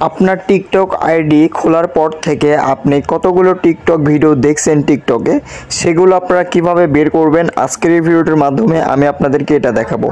আপনার TikTok ID খোলার পর থেকে আপনি কতগুলো টিকটক ভিডিও দেখছেন টিকটকে, সেগুলো আপনারা কিভাবে বের করবেন আজকের এই ভিডিওটির মাধ্যমে আমি আপনাদেরকে এটা দেখাবো।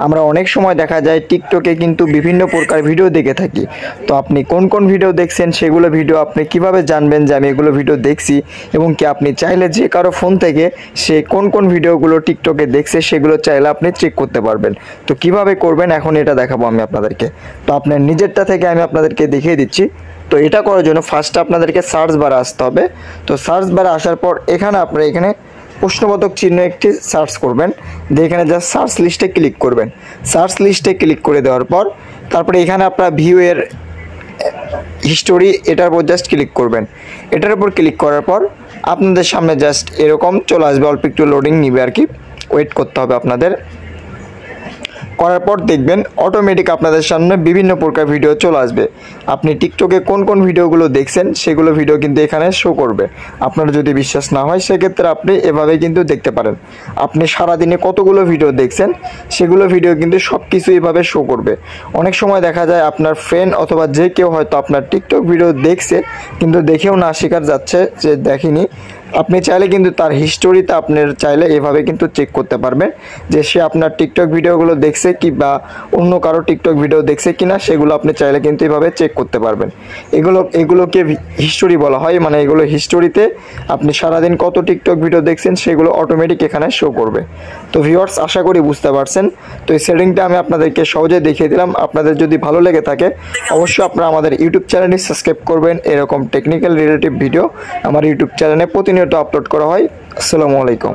আমরা অনেক সময় দেখা যায় টিকটকে কিন্তু বিভিন্ন প্রকার ভিডিও দেখে থাকি। তো আপনি কোন কোন ভিডিও দেখছেন সেগুলো ভিডিও আপনি কিভাবে জানবেন যে আমি এগুলো ভিডিও দেখছি, এবং কি আপনি চাইলে যে কারো ফোন থেকে সে কোন কোন ভিডিওগুলো টিকটকে দেখছে সেগুলো চাইলে আপনি চেক করতে পারবেন। তো কিভাবে করবেন এখন এটা দেখাবো আমি আপনাদেরকে। তো আপনার নিজেরটা থেকে আমি আপনাদেরকে দেখিয়ে দিচ্ছি। তো এটা করার জন্য ফার্স্টে আপনাদেরকে সার্চ বারে আসতে হবে। তো সার্চ বারে আসার পর আপনারা এখানে প্রশ্নবোধক চিহ্ন একটি সার্চ করবেন, দিয়ে এখানে জাস্ট সার্চ লিস্টে ক্লিক করবেন। সার্চ লিস্টে ক্লিক করে দেওয়ার পর তারপরে এখানে আপনারা ভিউ এর হিস্টোরি এটার উপর জাস্ট ক্লিক করবেন। এটার উপর ক্লিক করার পর আপনাদের সামনে জাস্ট এরকম চলে আসবে, অল্প একটু লোডিং নিবে আর কি, ওয়েট করতে হবে আপনাদের। করার পর দেখবেন অটোমেটিক আপনাদের সামনে বিভিন্ন প্রকার ভিডিও চলে আসবে। আপনি টিকটকে কোন কোন ভিডিওগুলো দেখছেন সেগুলো ভিডিও কিন্তু এখানে শো করবে। আপনার যদি বিশ্বাস না হয় সেক্ষেত্রে আপনি এভাবে কিন্তু দেখতে পারেন। আপনি সারাদিনে কতগুলো ভিডিও দেখছেন সেগুলো ভিডিও কিন্তু সব কিছু এভাবে শো করবে। অনেক সময় দেখা যায় আপনার ফ্রেন্ড অথবা যে কেউ হয়তো আপনার টিকটক ভিডিও দেখছে কিন্তু দেখেও না স্বীকার যাচ্ছে যে দেখিনি। আপনি চাইলে কিন্তু তার হিস্টোরিতে আপনার চাইলে এভাবে কিন্তু চেক করতে পারবেন যে সে আপনার টিকটক ভিডিওগুলো দেখছে কি বা অন্য কারো টিকটক ভিডিও দেখছে কিনা, সেগুলো আপনি চাইলে কিন্তু এভাবে চেক করতে পারবেন। এগুলোকে হিস্টোরি বলা হয়, মানে এগুলো হিস্টোরিতে আপনি সারাদিন কত টিকটক ভিডিও দেখছেন সেগুলো অটোমেটিক এখানে শো করবে। তো ভিউয়ার্স, আশা করি বুঝতে পারছেন। তো এই সেটিংটা আমি আপনাদেরকে সহজে দেখিয়ে দিলাম। আপনাদের যদি ভালো লেগে থাকে অবশ্যই আপনারা আমাদের ইউটিউব চ্যানেলটি সাবস্ক্রাইব করবেন। এরকম টেকনিক্যাল রিলেটিভ ভিডিও আমার ইউটিউব চ্যানেলে প্রতিনিয়ত আপলোড করা হয়। আসসালামু আলাইকুম।